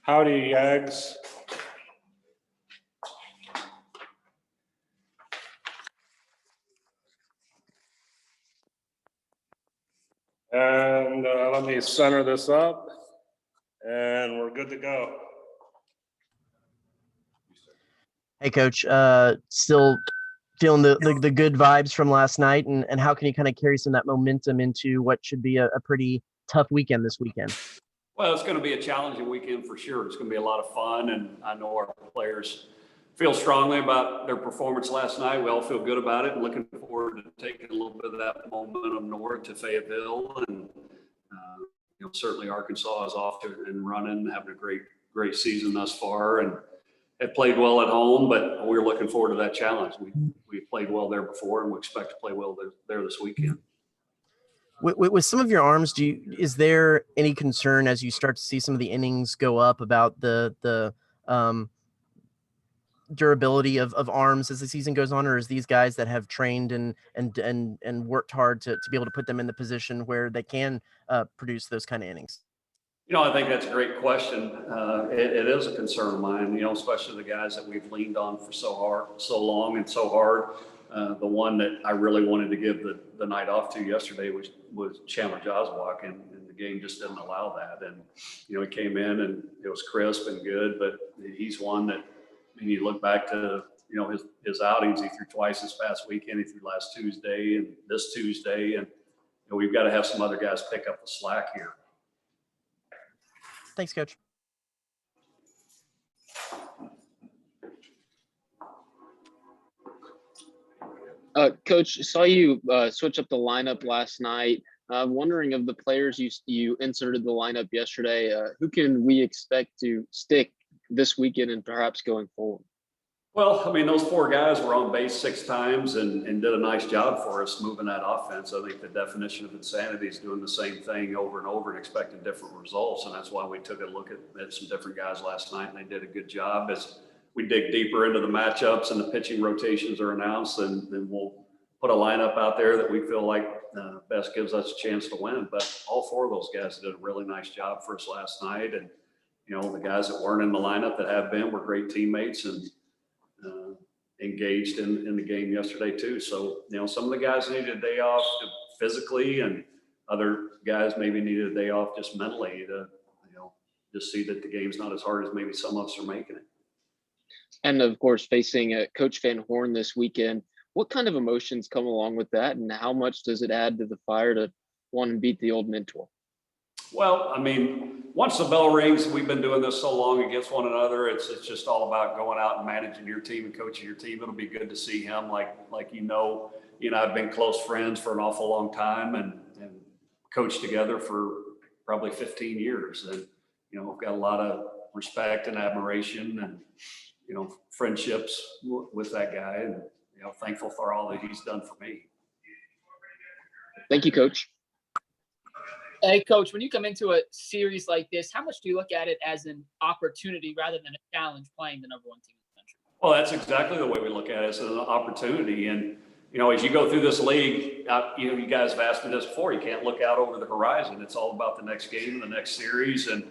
Howdy, Aggies. And let me center this up, and we're good to go. Hey, Coach. Still feeling the good vibes from last night, and how can you kind of carry some of that momentum into what should be a pretty tough weekend this weekend? Well, it's going to be a challenging weekend for sure. It's going to be a lot of fun, and I know our players feel strongly about their performance last night. We all feel good about it and looking forward to taking a little bit of that momentum north to Fayetteville. And, certainly Arkansas is off to and running, having a great season thus far, and have played well at home, but we're looking forward to that challenge. We played well there before, and we expect to play well there this weekend. With some of your arms, is there any concern as you start to see some of the innings go up about the durability of arms as the season goes on, or is these guys that have trained and worked hard to be able to put them in the position where they can produce those kind of innings? I think that's a great question. It is a concern of mine, especially the guys that we've leaned on for so long and so hard. The one that I really wanted to give the night off to yesterday was Chandler Joswalk, and the game just didn't allow that. And, he came in and it was crisp and good, but he's one that, when you look back to, his outings, he threw twice this past weekend. He threw last Tuesday and this Tuesday. And, we've got to have some other guys pick up the slack here. Thanks, Coach. Coach, saw you switch up the lineup last night. I'm wondering, of the players you inserted the lineup yesterday, who can we expect to stick this weekend and perhaps going forward? Well, those four guys were on base 6 times and did a nice job for us moving that offense. I think the definition of insanity is doing the same thing over and over and expecting different results. And that's why we took a look at some different guys last night, and they did a good job. As we dig deeper into the matchups and the pitching rotations are announced, then we'll put a lineup out there that we feel like best gives us a chance to win. But all 4 of those guys did a really nice job for us last night. And, the guys that weren't in the lineup that have been were great teammates and engaged in the game yesterday too. So, some of the guys needed a day off physically, and other guys maybe needed a day off just mentally to, just see that the game's not as hard as maybe some of us are making it. And of course, facing Coach Van Horn this weekend, what kind of emotions come along with that, and how much does it add to the fire to want to beat the old mentor? Well, once the bell rings, we've been doing this so long against one another. It's just all about going out and managing your team and coaching your team. It'll be good to see him. Like I've been close friends for an awful long time and coached together for probably 15 years. And, we've got a lot of respect and admiration and, friendships with that guy. And, thankful for all that he's done for me. Thank you, Coach. Hey, Coach, when you come into a series like this, how much do you look at it as an opportunity rather than a challenge playing the #1 team in the country? Well, that's exactly the way we look at it. It's an opportunity. And, as you go through this league, you guys have asked me this before, you can't look out over the horizon. It's all about the next game and the next series. And,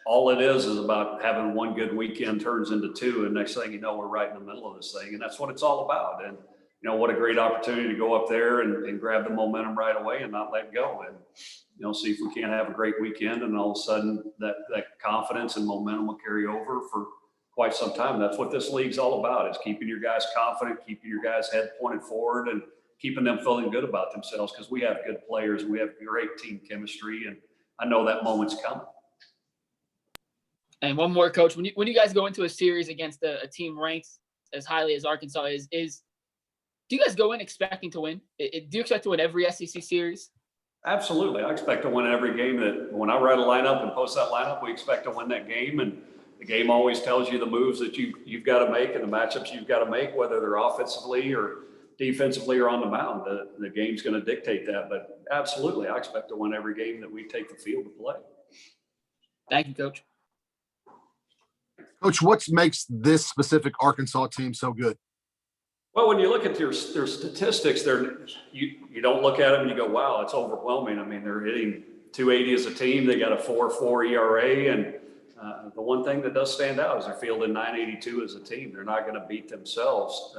all it is about having one good weekend turns into 2. And next thing you know, we're right in the middle of this thing. And that's what it's all about. And, what a great opportunity to go up there and grab the momentum right away and not let go. And, see if we can't have a great weekend, and all of a sudden that confidence and momentum will carry over for quite some time. That's what this league's all about, is keeping your guys confident, keeping your guys' head pointed forward, and keeping them feeling good about themselves, because we have good players and we have great team chemistry, and I know that moment's coming. And one more, Coach, when you guys go into a series against a team ranked as highly as Arkansas do you guys go in expecting to win? Do you expect to win every SEC series? Absolutely. I expect to win every game. That when I write a lineup and post that lineup, we expect to win that game. And the game always tells you the moves that you've got to make and the matchups you've got to make, whether they're offensively or defensively or on the mound. The game's going to dictate that. But absolutely, I expect to win every game that we take the field to play. Thank you, Coach. Coach, what makes this specific Arkansas team so good? Well, when you look at their statistics, you don't look at them and you go, wow, it's overwhelming. They're hitting 280 as a team. They got a 4.4 ERA, and The one thing that does stand out is they're fielding 982 as a team. They're not going to beat themselves.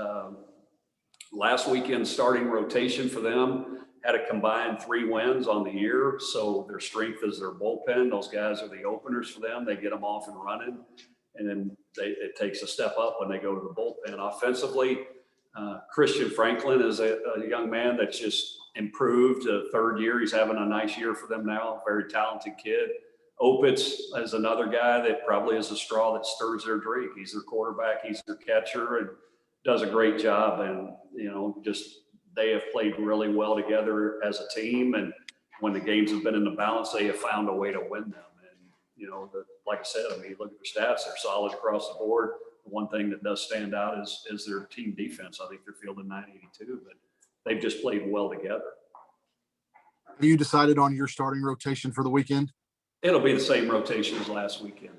Last weekend starting rotation for them had a combined 3 wins on the year. So their strength is their bullpen. Those guys are the openers for them. They get them off and running. And then it takes a step up when they go to the bullpen. Offensively, Christian Franklin is a young man that's just improved. Third year, he's having a nice year for them now. Very talented kid. Opitz is another guy that probably is a straw that stirs their drink. He's their quarterback, he's their catcher, and does a great job. And, just they have played really well together as a team. And when the games have been in the balance, they have found a way to win them. And, like I said, you look at their stats, they're solid across the board. The one thing that does stand out is their team defense. I think they're fielding 982, but they've just played well together. Have you decided on your starting rotation for the weekend? It'll be the same rotation as last weekend.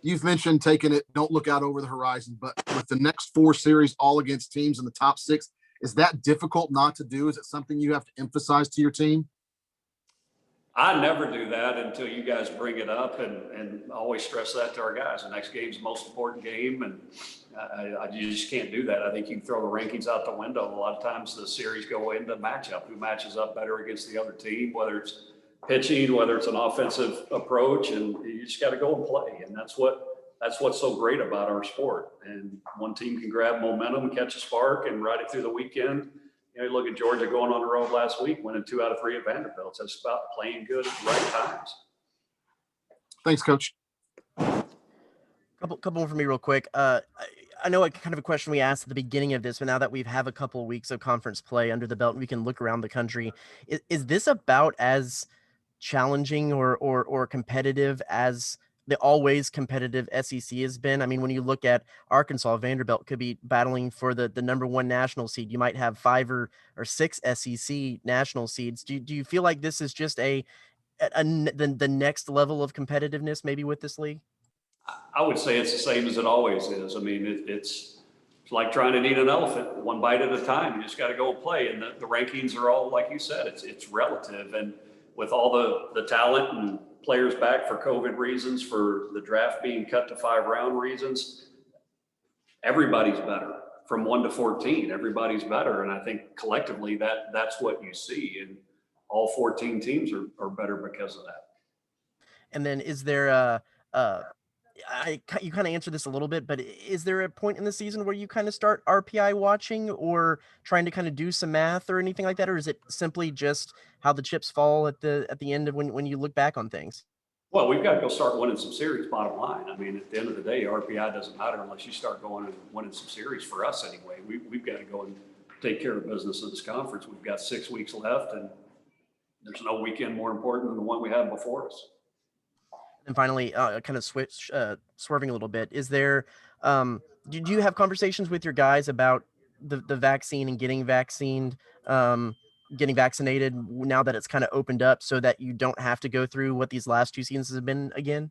You've mentioned taking it, don't look out over the horizon, but with the next 4 series all against teams in the top 6, is that difficult not to do? Is it something you have to emphasize to your team? I never do that until you guys bring it up, and I always stress that to our guys. The next game's the most important game, and you just can't do that. I think you can throw the rankings out the window. A lot of times the series go into matchup. Who matches up better against the other team, whether it's pitching, whether it's an offensive approach, and you just got to go and play. And that's what's so great about our sport. And one team can grab momentum, catch a spark, and ride it through the weekend. You look at Georgia going on the road last week, winning 2 out of 3 at Vanderbilt. That's about playing good at the right times. Thanks, Coach. Couple more for me real quick. I know kind of a question we asked at the beginning of this, but now that we've have a couple of weeks of conference play under the belt and we can look around the country, is this about as challenging or competitive as the always competitive SEC has been? I mean, when you look at Arkansas, Vanderbilt could be battling for the number 1 national seed. You might have 5 or 6 SEC national seeds. Do you feel like this is just the next level of competitiveness maybe with this league? I would say it's the same as it always is. I mean, it's like trying to eat an elephant, one bite at a time. You just got to go and play. And the rankings are all, like you said, it's relative. And with all the talent and players back for COVID reasons, for the draft being cut to 5-round reasons, everybody's better. From 1 to 14, everybody's better. And I think collectively that's what you see. And all 14 teams are better because of that. And then is there you kind of answered this a little bit, but is there a point in the season where you kind of start RPI watching or trying to kind of do some math or anything like that? Or is it simply just how the chips fall at the end of when you look back on things? Well, we've got to go start winning some series, bottom line. I mean, at the end of the day, RPI doesn't matter unless you start going and winning some series for us anyway. We've got to go and take care of business in this conference. We've got 6 weeks left, and there's no weekend more important than the one we have before us. And finally, kind of swerving a little bit, is there, do you have conversations with your guys about the vaccine and getting vaccinated now that it's kind of opened up so that you don't have to go through what these last 2 seasons have been again?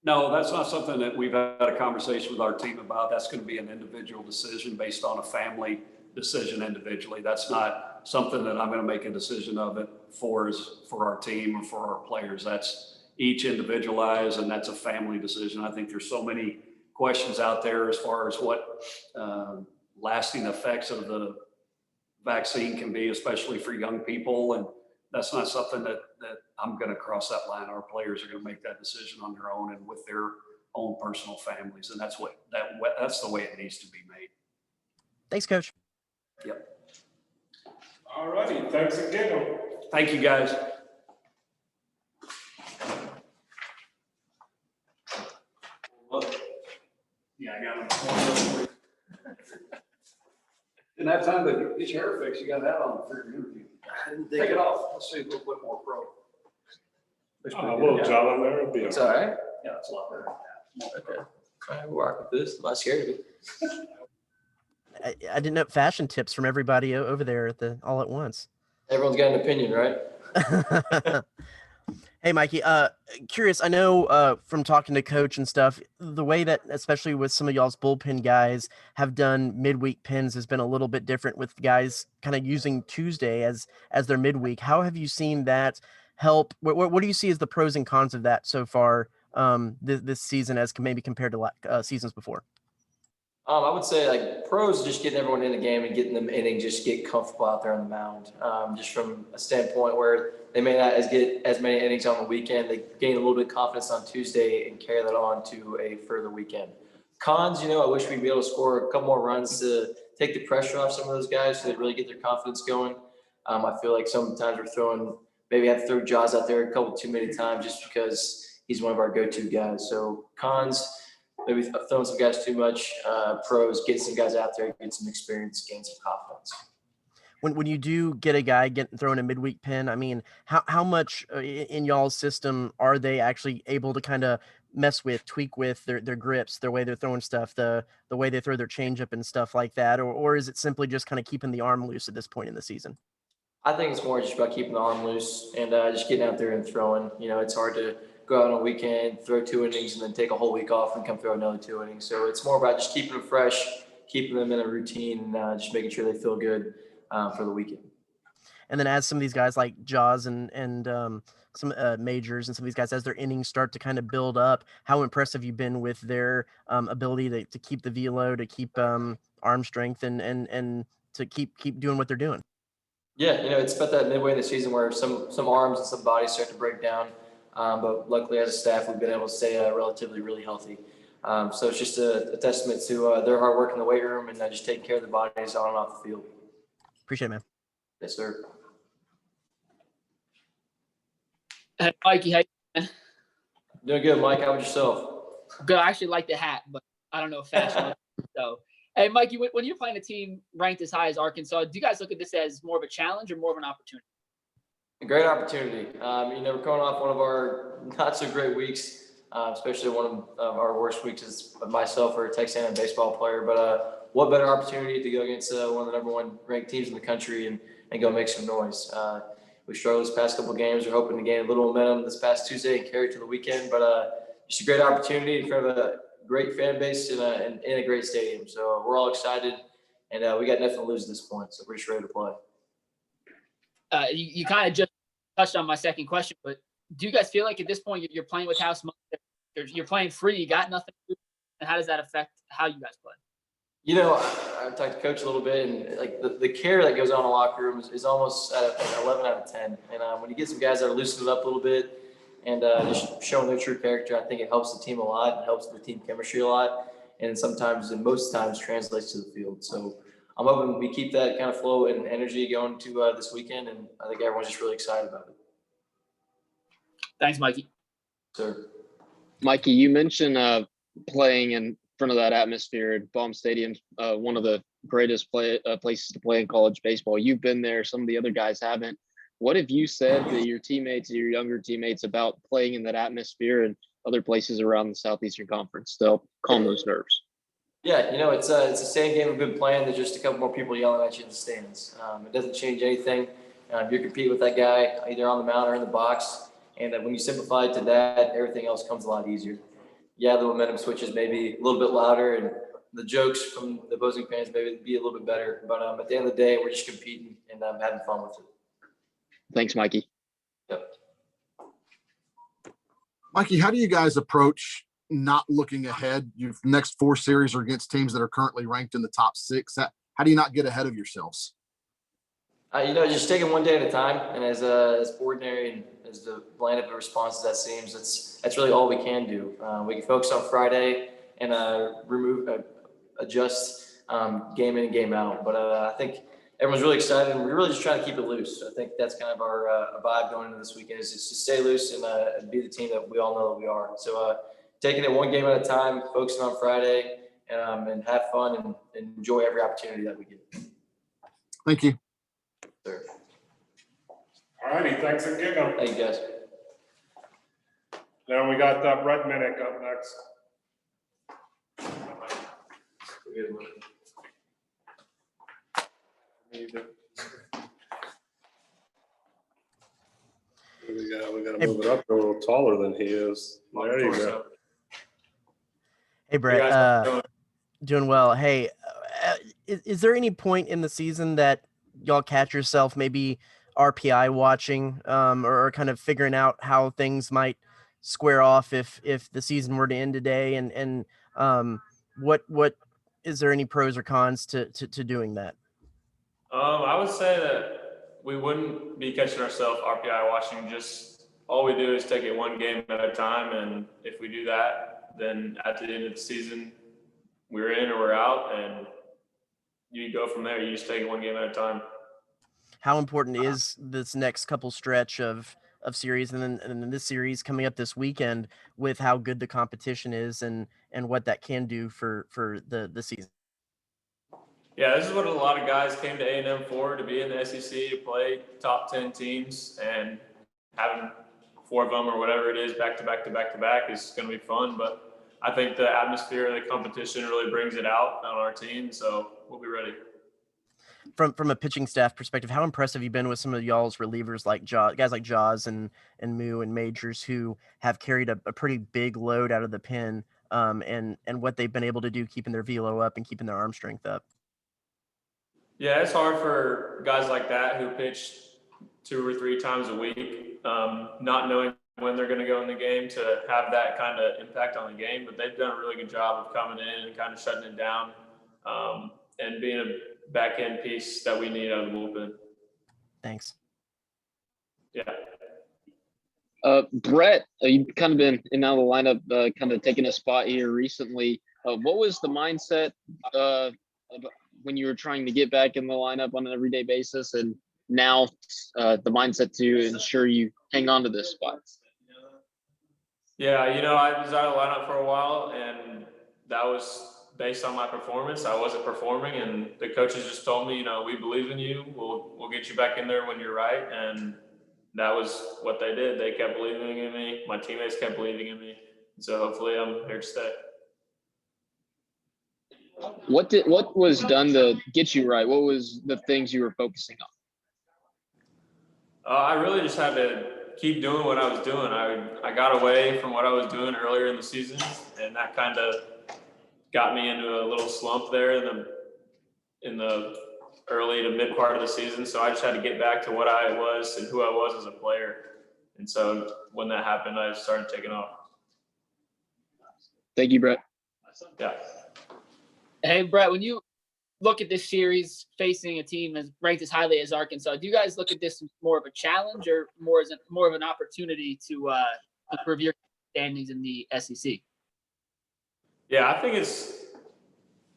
No, that's not something that we've had a conversation with our team about. That's going to be an individual decision based on a family decision individually. That's not something that I'm going to make a decision of it for our team or for our players. That's each individualized, and that's a family decision. I think there's so many questions out there as far as what lasting effects of the vaccine can be, especially for young people. And that's not something that I'm going to cross that line. Our players are going to make that decision on their own and with their own personal families. And that's the way it needs to be made. Thanks, Coach. Yep. All righty. Thanks again. Thank you, guys. Yeah, I got them. Didn't have time to get your hair fixed. You got that on for your interview. Take it off. Let's see a little bit more pro. A little gel in there would be. It's all right. Yeah, it's a lot better. Okay. All right, we'll rock with this. I'm not scared of it. I didn't know fashion tips from everybody over there at the all at once. Everyone's got an opinion, right? Hey, Mikey, curious, I know from talking to Coach and stuff, the way that, especially with some of y'all's bullpen guys, have done midweek pins has been a little bit different with guys kind of using Tuesday as their midweek. How have you seen that help? What do you see as the pros and cons of that so far this season as maybe compared to seasons before? I would say like pros just getting everyone in the game and getting them inning, just get comfortable out there on the mound. Just from a standpoint where they may not get as many innings on the weekend, they gain a little bit of confidence on Tuesday and carry that on to a further weekend. Cons, I wish we'd be able to score a couple more runs to take the pressure off some of those guys so they really get their confidence going. I feel like sometimes maybe have to throw Jaws out there a couple too many times just because he's one of our go-to guys. So cons, maybe throwing some guys too much. Pros, get some guys out there, get some experience, gain some confidence. When you do get a guy thrown a midweek pin, I mean, how much in y'all's system are they actually able to kind of mess with, tweak with their grips, their way they're throwing stuff, the way they throw their changeup and stuff like that, or is it simply just kind of keeping the arm loose at this point in the season? I think it's more just about keeping the arm loose and just getting out there and throwing. It's hard to go out on a weekend, throw 2 innings, and then take a whole week off and come throw another 2 innings. So it's more about just keeping them fresh, keeping them in a routine, and just making sure they feel good for the weekend. And then as some of these guys like Jaws and some majors and some of these guys, as their innings start to kind of build up, how impressive you've been with their ability to keep the velo, to keep arm strength and to keep doing what they're doing. Yeah, it's about that midway in the season where some arms and some bodies start to break down. But luckily as a staff, we've been able to stay relatively really healthy. So it's just a testament to their hard work in the weight room and just taking care of the bodies on and off the field. Appreciate it, man. Yes, sir. Hey, Mikey, how you doing? Doing good, Mike. How about yourself? Good. I actually like the hat, but I don't know if fashion. So, hey, Mikey, when you're playing a team ranked as high as Arkansas, do you guys look at this as more of a challenge or more of an opportunity? A great opportunity. We're coming off one of our not so great weeks, especially one of our worst weeks as myself or a Texas A&M baseball player. But what better opportunity to go against one of the number 1 ranked teams in the country and go make some noise. We struggled this past couple of games. We're hoping to gain a little momentum this past Tuesday and carry it to the weekend. But just a great opportunity in front of a great fan base in a great stadium. So we're all excited, and we got nothing to lose at this point. So we're just ready to play. You kind of just touched on my second question, but do you guys feel like at this point you're playing with house money? You're playing free. You got nothing to do, and how does that affect how you guys play? I've talked to Coach a little bit, and like the care that goes on in the locker room is almost at 11 out of 10. And when you get some guys that are loosening it up a little bit and just showing their true character, I think it helps the team a lot. It helps the team chemistry a lot, and sometimes, and most times, translates to the field. So I'm hoping we keep that kind of flow and energy going to this weekend, and I think everyone's just really excited about it. Thanks, Mikey. Sir. Mikey, you mentioned playing in front of that atmosphere at Baum Stadium, one of the greatest places to play in college baseball. You've been there. Some of the other guys haven't. What have you said to your teammates, your younger teammates, about playing in that atmosphere and other places around the Southeastern Conference to help calm those nerves? Yeah, it's the same game we've been playing. There's just a couple more people yelling at you in the stands. It doesn't change anything. You're competing with that guy either on the mound or in the box. And when you simplify it to that, everything else comes a lot easier. Yeah, the momentum switches maybe a little bit louder, and the jokes from the opposing fans maybe be a little bit better. But at the end of the day, we're just competing and having fun with it. Thanks, Mikey. Yep. Mikey, how do you guys approach not looking ahead? Your next 4 series are against teams that are currently ranked in the top 6. How do you not get ahead of yourselves? Just taking one day at a time, and as ordinary and as the bland of a response as that seems, that's really all we can do. We can focus on Friday and adjust game in and game out. But I think everyone's really excited, and we're really just trying to keep it loose. I think that's kind of our vibe going into this weekend is just to stay loose and be the team that we all know that we are. So taking it one game at a time, focusing on Friday, and have fun and enjoy every opportunity that we get. Thank you. Sure. All righty, thanks for giving. Thank you, guys. Then we got Brett Minnich up next. We gotta move it up a little taller than he is. There you go. Hey, Brett. Doing well. Hey, is there any point in the season that y'all catch yourself maybe RPI watching or kind of figuring out how things might square off if the season were to end today? And what is there any pros or cons to doing that? I would say that we wouldn't be catching ourselves RPI watching. Just all we do is take it one game at a time, and if we do that, then at the end of the season, we're in or we're out, and you go from there. You just take it one game at a time. How important is this next couple stretch of series and then this series coming up this weekend with how good the competition is and what that can do for the season? Yeah, this is what a lot of guys came to A&M for, to be in the SEC, to play top 10 teams, and having 4 of them or whatever it is back to back to back to back is going to be fun. But I think the atmosphere of the competition really brings it out on our team, so we'll be ready. From a pitching staff perspective, how impressive have you been with some of y'all's relievers like guys like Jaws and Moo and Majors, who have carried a pretty big load out of the pen, and what they've been able to do keeping their velo up and keeping their arm strength up? Yeah, it's hard for guys like that who pitch 2 or 3 times a week, not knowing when they're going to go in the game, to have that kind of impact on the game. But they've done a really good job of coming in and kind of shutting it down, and being a back end piece that we need out of the bullpen. Thanks. Yeah. Brett, you've kind of been in and out of the lineup, kind of taking a spot here recently. What was the mindset when you were trying to get back in the lineup on an everyday basis, and now the mindset to ensure you hang on to this spot? Yeah, I was out of the lineup for a while, and that was based on my performance. I wasn't performing, and the coaches just told me, we believe in you. We'll get you back in there when you're right. And that was what they did. They kept believing in me. My teammates kept believing in me. So hopefully I'm here to stay. What was done to get you right? What was the things you were focusing on? I really just had to keep doing what I was doing. I got away from what I was doing earlier in the season, and that kind of got me into a little slump there in the early to mid part of the season. So I just had to get back to what I was and who I was as a player. And so when that happened, I started taking off. Thank you, Brett. Yeah. Hey, Brett, when you look at this series facing a team as ranked as highly as Arkansas, do you guys look at this as more of a challenge or more of an opportunity to improve your standings in the SEC? Yeah, I think it's,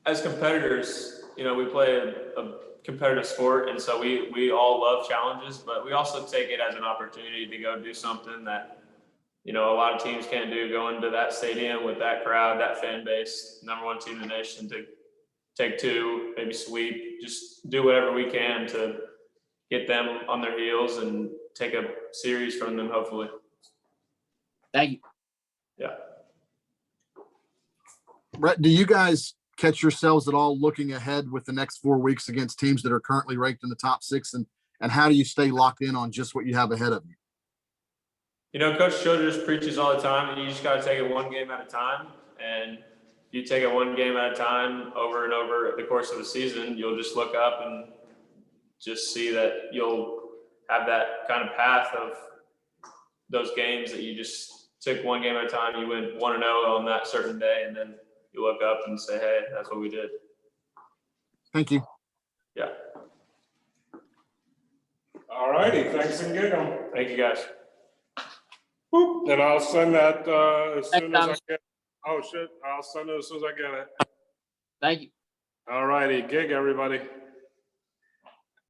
as competitors, we play a competitive sport, and so we all love challenges, but we also take it as an opportunity to go do something that, a lot of teams can't do, go into that stadium with that crowd, that fan base, #1 team in the nation, to take 2, maybe sweep, just do whatever we can to get them on their heels and take a series from them, hopefully. Thank you. Yeah. Brett, do you guys catch yourselves at all looking ahead with the next 4 weeks against teams that are currently ranked in the top 6, and how do you stay locked in on just what you have ahead of you? Coach Childress preaches all the time that you just got to take it one game at a time. And if you take it one game at a time over and over the course of the season, you'll just look up and just see that you'll have that kind of path of those games that you just took one game at a time. You went 1-0 on that certain day, and then you look up and say, hey, that's what we did. Thank you. Yeah. All righty, thanks and get 'em. Thank you, guys. And I'll send that as soon as I Thanks, get. Oh shit! I'll send it as soon as I get it. Thank you. All righty, gig everybody.